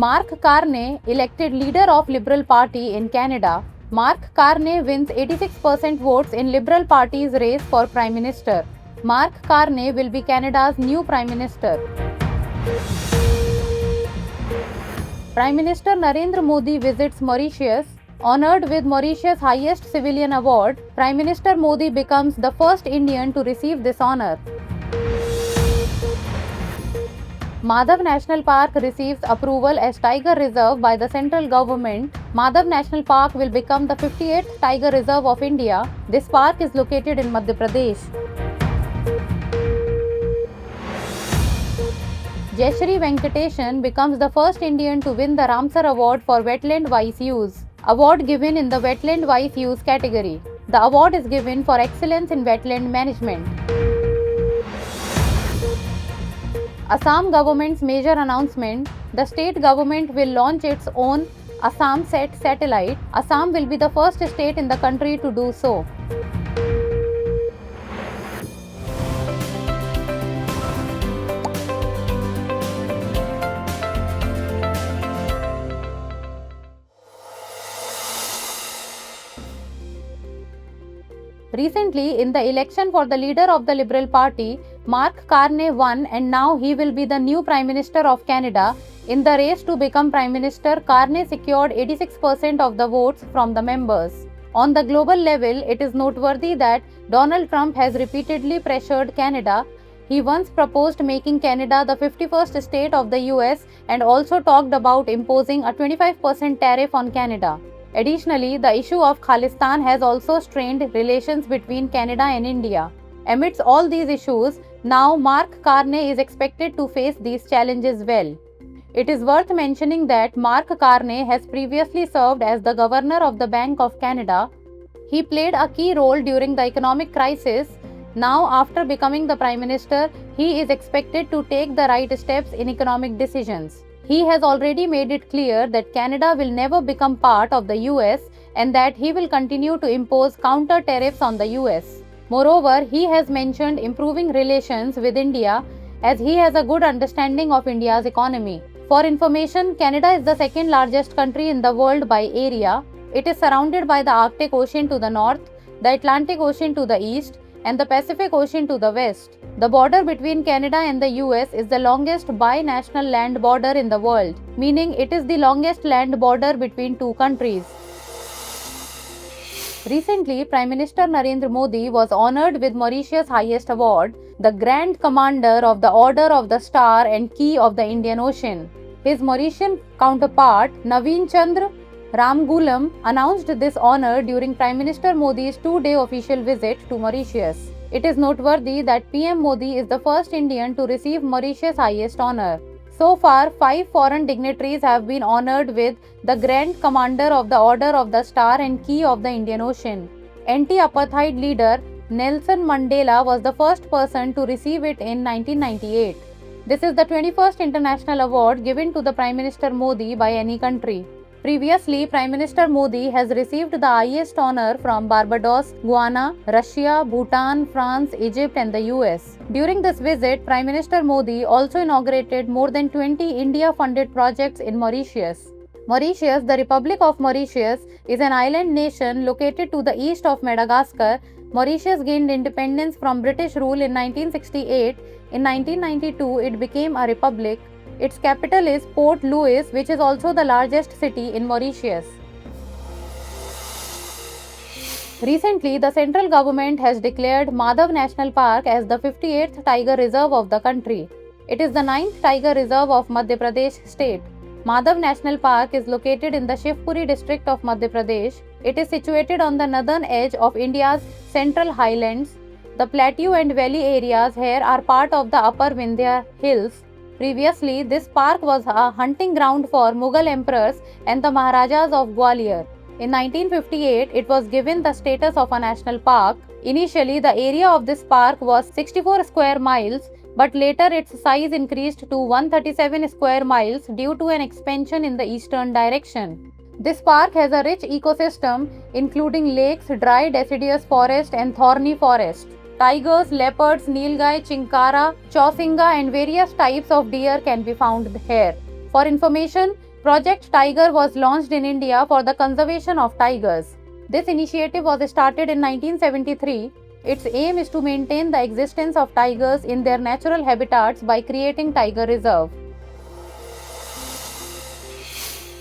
Mark Carney elected leader of Liberal Party in Canada. Mark Carney wins 86% votes in Liberal Party's race for Prime Minister. Mark Carney will be Canada's new Prime Minister. Prime Minister Narendra Modi visits Mauritius. Honored with Mauritius' highest civilian award, Prime Minister Modi becomes the first Indian to receive this honor. Madhav National Park receives approval as Tiger Reserve by the central government. Madhav National Park will become the 58th Tiger Reserve of India. This park is located in Madhya Pradesh. Jayashree Venkatesan becomes the first Indian to win the Ramsar Award for Wetland Wise Use. Award given in the Wetland Wise Use category. The award is given for excellence in wetland management. Assam government's major announcement: the state government will launch its own AssamSat satellite. Assam will be the first state in the country to do so. Recently, in the election for the leader of the Liberal Party, Mark Carney won, and now he will be the new Prime Minister of Canada. In the race to become Prime Minister, Carney secured 86% of the votes from the members. On the global level, it is noteworthy that Donald Trump has repeatedly pressured Canada. He once proposed making Canada the 51st state of the US and also talked about imposing a 25% tariff on Canada. Additionally, the issue of Khalistan has also strained relations between Canada and India. Amidst all these issues, now Mark Carney is expected to face these challenges well. It is worth mentioning that Mark Carney has previously served as the Governor of the Bank of Canada. He played a key role during the economic crisis. Now, after becoming the Prime Minister, he is expected to take the right steps in economic decisions. He has already made it clear that Canada will never become part of the US and that he will continue to impose counter tariffs on the US. Moreover, he has mentioned improving relations with India as he has a good understanding of India's economy. For information, Canada is the second largest country in the world by area. It is surrounded by the Arctic Ocean to the north, the Atlantic Ocean to the east, and the Pacific Ocean to the west. The border between Canada and the US is the longest bi-national land border in the world, meaning it is the longest land border between two countries. Recently, Prime Minister Narendra Modi was honored with Mauritius' highest award, the Grand Commander of the Order of the Star and Key of the Indian Ocean. His Mauritian counterpart, Naveen Chandra Ramgoolam, announced this honor during Prime Minister Modi's two-day official visit to Mauritius. It is noteworthy that PM Modi is the first Indian to receive Mauritius' highest honor. So far, 5 foreign dignitaries have been honored with the Grand Commander of the Order of the Star and Key of the Indian Ocean. Anti-apartheid leader Nelson Mandela was the first person to receive it in 1998. This is the 21st international award given to the Prime Minister Modi by any country. Previously, Prime Minister Modi has received the highest honor from Barbados, Guyana, Russia, Bhutan, France, Egypt and the US. During this visit, Prime Minister Modi also inaugurated more than 20 India-funded projects in Mauritius. Mauritius, the Republic of Mauritius, is an island nation located to the east of Madagascar. Mauritius gained independence from British rule in 1968. In 1992, it became a republic. Its capital is Port Louis, which is also the largest city in Mauritius. Recently, the central government has declared Madhav National Park as the 58th Tiger Reserve of the country. It is the 9th Tiger Reserve of Madhya Pradesh state. Madhav National Park is located in the Shivpuri district of Madhya Pradesh. It is situated on the northern edge of India's central highlands. The plateau and valley areas here are part of the Upper Vindhya Hills. Previously, this park was a hunting ground for Mughal emperors and the Maharajas of Gwalior. In 1958, it was given the status of a national park. Initially, the area of this park was 64 square miles, but later its size increased to 137 square miles due to an expansion in the eastern direction. This park has a rich ecosystem, including lakes, dry deciduous forest, and thorny forest. Tigers, leopards, nilgai, chinkara, chausinga, and various types of deer can be found here. For information, Project Tiger was launched in India for the conservation of tigers. This initiative was started in 1973. Its aim is to maintain the existence of tigers in their natural habitats by creating tiger reserve.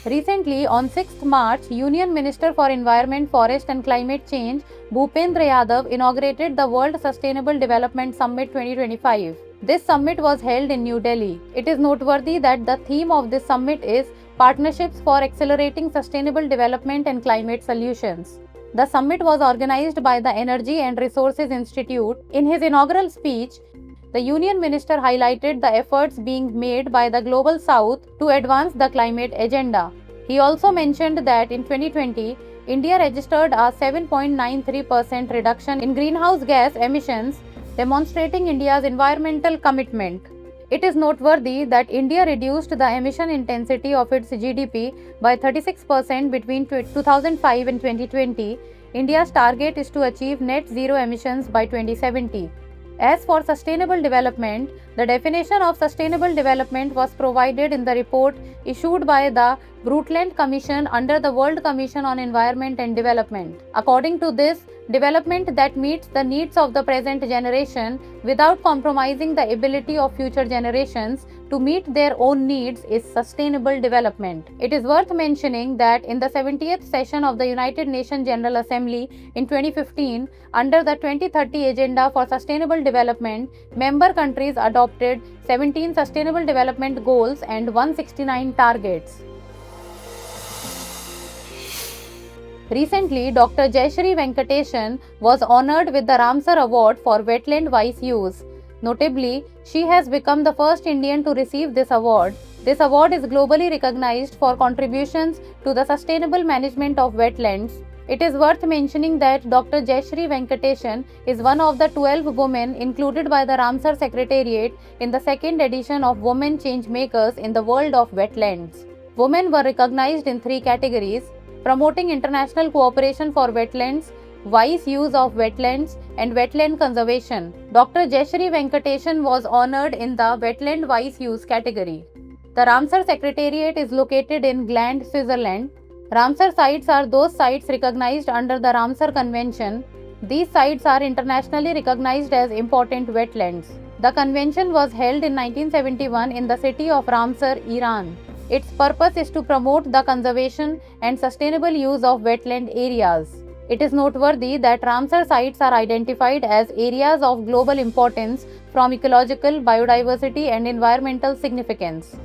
Recently, on 6th March, Union Minister for Environment, Forest and Climate Change, Bhupendra Yadav, inaugurated the World Sustainable Development Summit 2025. This summit was held in New Delhi. It is noteworthy that the theme of this summit is Partnerships for Accelerating Sustainable Development and Climate Solutions. The summit was organized by the Energy and Resources Institute. In his inaugural speech, the Union Minister highlighted the efforts being made by the Global South to advance the climate agenda. He also mentioned that in 2020, India registered a 7.93% reduction in greenhouse gas emissions, demonstrating India's environmental commitment. It is noteworthy that India reduced the emission intensity of its GDP by 36% between 2005 and 2020. India's target is to achieve net zero emissions by 2070. As for sustainable development, the definition of sustainable development was provided in the report issued by the Brundtland Commission under the World Commission on Environment and Development. According to this, development that meets the needs of the present generation without compromising the ability of future generations to meet their own needs is sustainable development. It is worth mentioning that in the 70th session of the United Nations General Assembly in 2015, under the 2030 Agenda for Sustainable Development, member countries adopted 17 Sustainable Development Goals and 169 targets. Recently, Dr. Jayashree Venkatesan was honored with the Ramsar Award for Wetland Wise Use. Notably, she has become the first Indian to receive this award. This award is globally recognized for contributions to the sustainable management of wetlands. It is worth mentioning that Dr. Jayashree Venkatesan is one of the 12 women included by the Ramsar Secretariat in the second edition of Women Changemakers in the World of Wetlands. Women were recognized in 3 categories: promoting international cooperation for wetlands, wise use of wetlands, and wetland conservation. Dr. Jayashree Venkatesan was honored in the Wetland Wise Use category. The Ramsar Secretariat is located in Gland, Switzerland. Ramsar sites are those sites recognized under the Ramsar Convention. These sites are internationally recognized as important wetlands. The convention was held in 1971 in the city of Ramsar, Iran. Its purpose is to promote the conservation and sustainable use of wetland areas. It is noteworthy that Ramsar sites are identified as areas of global importance from ecological, biodiversity, and environmental significance.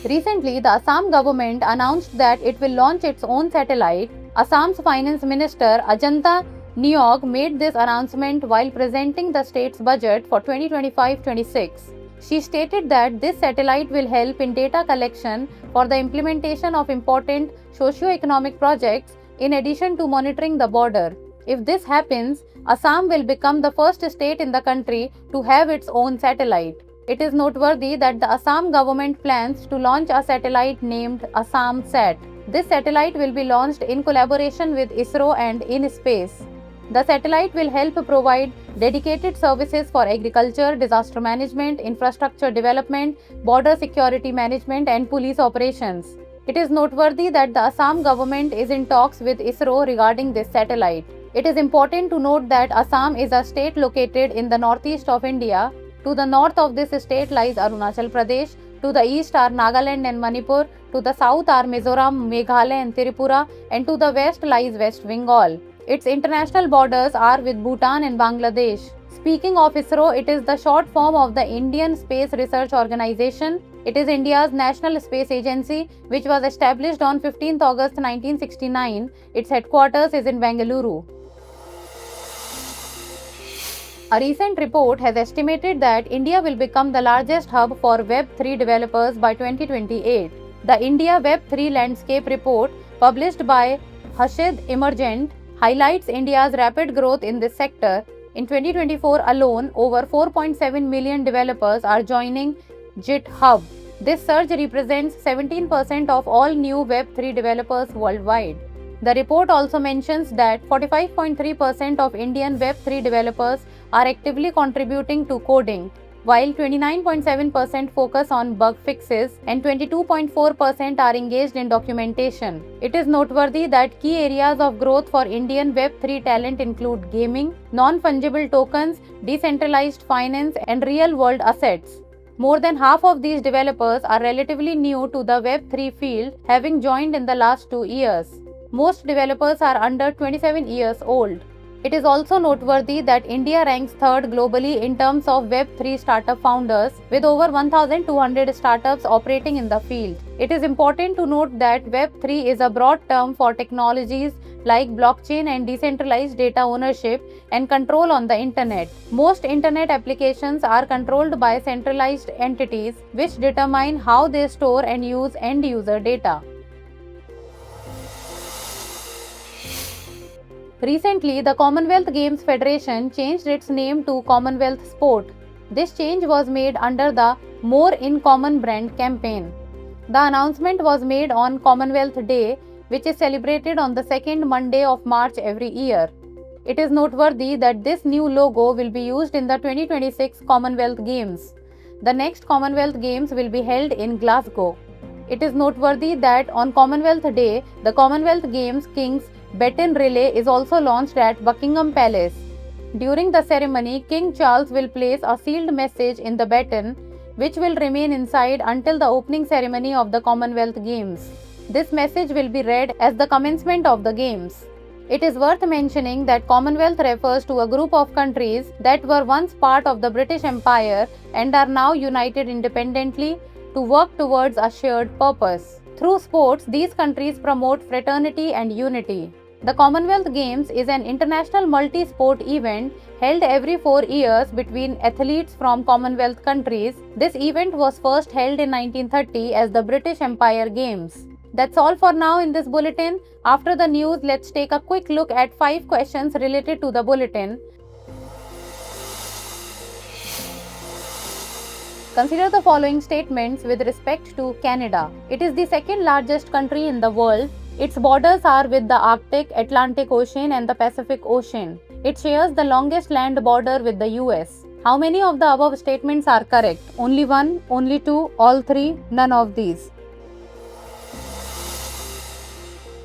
Recently, the Assam government announced that it will launch its own satellite. Assam's Finance Minister Ajanta Neog made this announcement while presenting the state's budget for 2025-26. She stated that this satellite will help in data collection for the implementation of important socio-economic projects in addition to monitoring the border. If this happens, Assam will become the first state in the country to have its own satellite. It is noteworthy that the Assam government plans to launch a satellite named Assam Sat. This satellite will be launched in collaboration with ISRO and InSpace. The satellite will help provide dedicated services for agriculture, disaster management, infrastructure development, border security management, and police operations. It is noteworthy that the Assam government is in talks with ISRO regarding this satellite. It is important to note that Assam is a state located in the northeast of India. To the north of this state lies Arunachal Pradesh, to the east are Nagaland and Manipur, to the south are Mizoram, Meghalaya and Tripura, and to the west lies West Bengal. Its international borders are with Bhutan and Bangladesh. Speaking of ISRO, it is the short form of the Indian Space Research Organization. It is India's national space agency, which was established on 15 August 1969. Its headquarters is in Bengaluru. A recent report has estimated that India will become the largest hub for Web3 developers by 2028. The India Web3 Landscape Report, published by Harshad Emergent, highlights India's rapid growth in this sector. In 2024 alone, over 4.7 million developers are joining GitHub. This surge represents 17% of all new Web3 developers worldwide. The report also mentions that 45.3% of Indian Web3 developers are actively contributing to coding. while 29.7% focus on bug fixes and 22.4% are engaged in documentation. It is noteworthy that key areas of growth for Indian Web3 talent include gaming, non-fungible tokens, decentralized finance, and real-world assets. More than half of these developers are relatively new to the Web3 field, having joined in the last 2 years. Most developers are under 27 years old. It is also noteworthy that India ranks third globally in terms of Web3 startup founders, with over 1,200 startups operating in the field. It is important to note that Web3 is a broad term for technologies like blockchain and decentralized data ownership and control on the internet. Most internet applications are controlled by centralized entities, which determine how they store and use end user data. Recently, the Commonwealth Games Federation changed its name to Commonwealth Sport. This change was made under the More in Common brand campaign. The announcement was made on Commonwealth Day, which is celebrated on the second Monday of March every year. It is noteworthy that this new logo will be used in the 2026 Commonwealth Games. The next Commonwealth Games will be held in Glasgow. It is noteworthy that on Commonwealth Day, the Commonwealth Games King's Baton Relay is also launched at Buckingham Palace. During the ceremony, King Charles will place a sealed message in the baton, which will remain inside until the opening ceremony of the Commonwealth Games. This message will be read as the commencement of the Games. It is worth mentioning that Commonwealth refers to a group of countries that were once part of the British Empire and are now united independently to work towards a shared purpose. Through sports, these countries promote fraternity and unity. The Commonwealth Games is an international multi-sport event held every 4 years between athletes from Commonwealth countries. This event was first held in 1930 as the British Empire Games. That's all for now in this bulletin. After the news, let's take a quick look at 5 questions related to the bulletin. Consider the following statements with respect to Canada. It is the second largest country in the world. Its borders are with the Arctic, Atlantic Ocean and the Pacific Ocean. It shares the longest land border with the US. How many of the above statements are correct? Only one, only two, all three, none of these.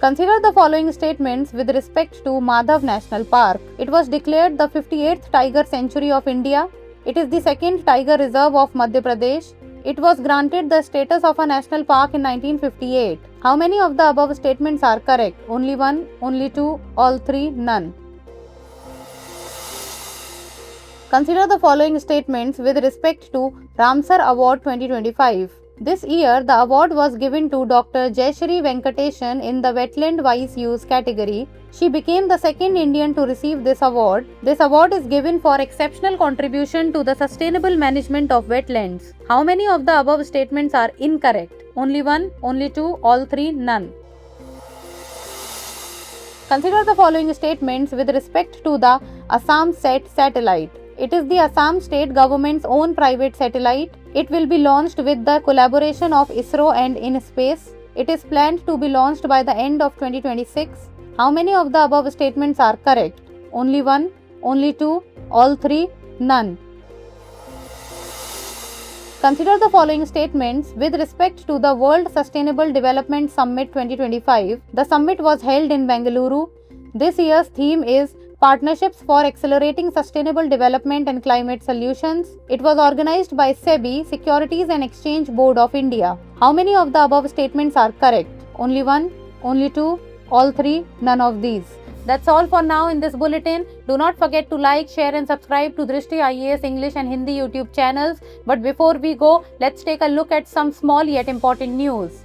Consider the following statements with respect to Madhav National Park. It was declared the 58th Tiger Sanctuary of India. It is the second Tiger Reserve of Madhya Pradesh. It was granted the status of a national park in 1958. How many of the above statements are correct? Only one, only two, all three, none. Consider the following statements with respect to Ramsar Award 2025. This year, the award was given to Dr. Jayashree Venkatesan in the Wetland Wise Use category. She became the second Indian to receive this award. This award is given for exceptional contribution to the sustainable management of wetlands. How many of the above statements are incorrect? Only one, only two, all three, none. Consider the following statements with respect to the Assam SET satellite. It is the Assam state government's own private satellite. It will be launched with the collaboration of ISRO and InSpace. It is planned to be launched by the end of 2026. How many of the above statements are correct? Only one, only two, all three, none. Consider the following statements with respect to the World Sustainable Development Summit 2025. The summit was held in Bengaluru. This year's theme is Partnerships for Accelerating Sustainable Development and Climate Solutions. It was organized by SEBI, Securities and Exchange Board of India. How many of the above statements are correct? Only one, only two, all three, none of these. That's all for now in this bulletin. Do not forget to like, share and subscribe to Drishti IAS English and Hindi YouTube channels. But before we go, let's take a look at some small yet important news.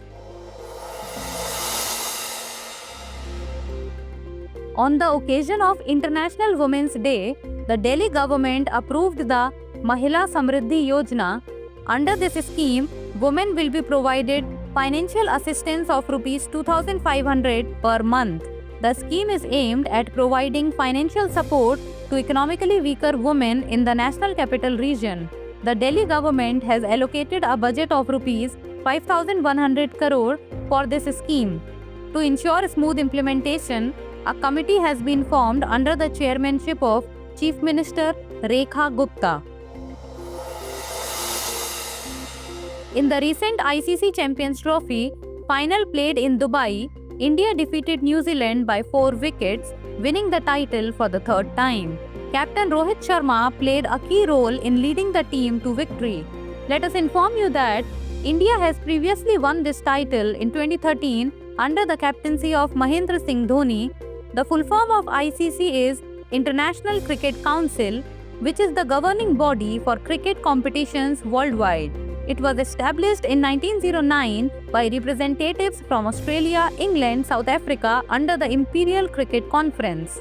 On the occasion of International Women's Day, the Delhi government approved the Mahila Samriddhi Yojana. Under this scheme, women will be provided financial assistance of Rs 2,500 per month. The scheme is aimed at providing financial support to economically weaker women in the National Capital Region. The Delhi government has allocated a budget of Rs 5,100 crore for this scheme. To ensure smooth implementation, a committee has been formed under the chairmanship of Chief Minister Rekha Gupta. In the recent ICC Champions Trophy final played in Dubai, India defeated New Zealand by 4 wickets, winning the title for the third time. Captain Rohit Sharma played a key role in leading the team to victory. Let us inform you that India has previously won this title in 2013 under the captaincy of Mahendra Singh Dhoni. The full form of ICC is International Cricket Council, which is the governing body for cricket competitions worldwide. It was established in 1909 by representatives from Australia, England, South Africa under the Imperial Cricket Conference.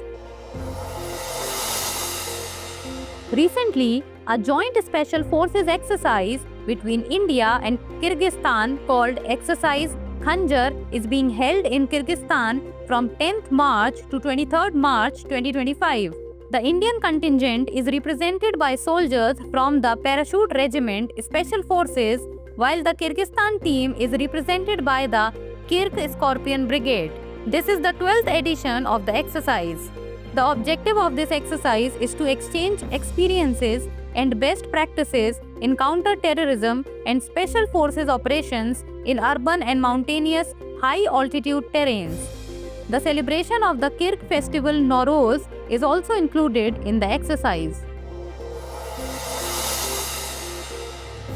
Recently, a joint special forces exercise between India and Kyrgyzstan called Exercise Khanjar is being held in Kyrgyzstan from 10th March to 23rd March 2025. The Indian contingent is represented by soldiers from the Parachute Regiment Special Forces, while the Kyrgyzstan team is represented by the Kirk Scorpion Brigade. This is the 12th edition of the exercise. The objective of this exercise is to exchange experiences and best practices in counter-terrorism and special forces operations in urban and mountainous high-altitude terrains. The celebration of the Kirk festival Nowruz is also included in the exercise.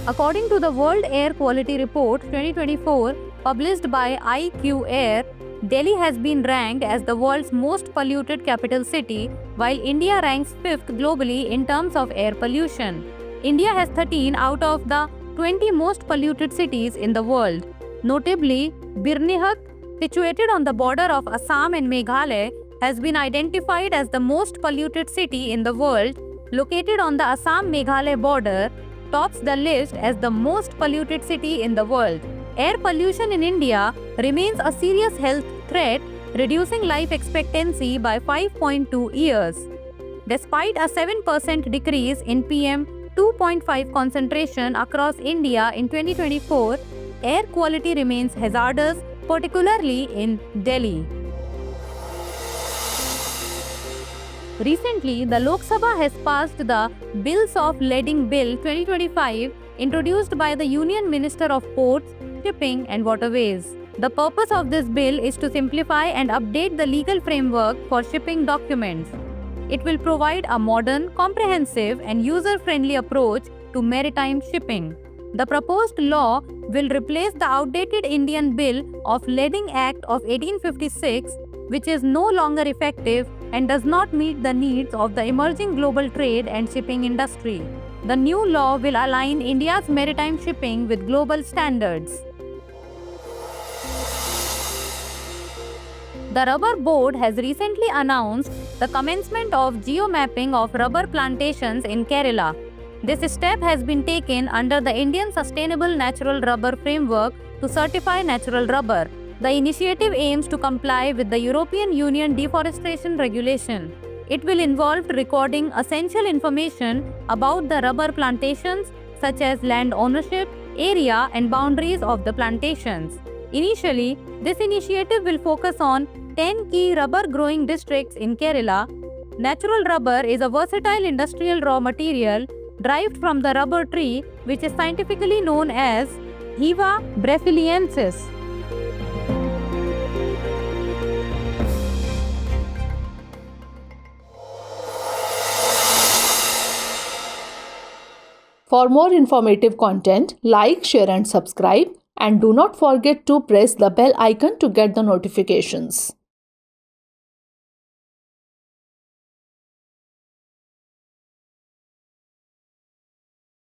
According to the World Air Quality Report 2024 published by IQ Air, Delhi has been ranked as the world's most polluted capital city, while India ranks 5th globally in terms of air pollution. India has 13 out of the 20 most polluted cities in the world. Notably, Birnihak, situated on the border of Assam and Meghalaya, has been identified as the most polluted city in the world. Located on the Assam-Meghalaya border, tops the list as the most polluted city in the world. Air pollution in India remains a serious health threat, reducing life expectancy by 5.2 years. Despite a 7% decrease in PM 2.5 concentration across India in 2024, air quality remains hazardous, particularly in Delhi. Recently, the Lok Sabha has passed the Bills of Lading Bill 2025, introduced by the Union Minister of Ports, Shipping and Waterways. The purpose of this bill is to simplify and update the legal framework for shipping documents. It will provide a modern, comprehensive and user-friendly approach to maritime shipping. The proposed law will replace the outdated Indian Bill of Lading Act of 1856, which is no longer effective and does not meet the needs of the emerging global trade and shipping industry. The new law will align India's maritime shipping with global standards. The Rubber Board has recently announced the commencement of geomapping of rubber plantations in Kerala. This step has been taken under the Indian Sustainable Natural Rubber Framework to certify natural rubber. The initiative aims to comply with the European Union Deforestation Regulation. It will involve recording essential information about the rubber plantations, such as land ownership, area, and boundaries of the plantations. Initially, this initiative will focus on 10 key rubber growing districts in Kerala. Natural rubber is a versatile industrial raw material derived from the rubber tree, which is scientifically known as Heva brasiliensis. For more informative content, like, share and subscribe, and do not forget to press the bell icon to get the notifications.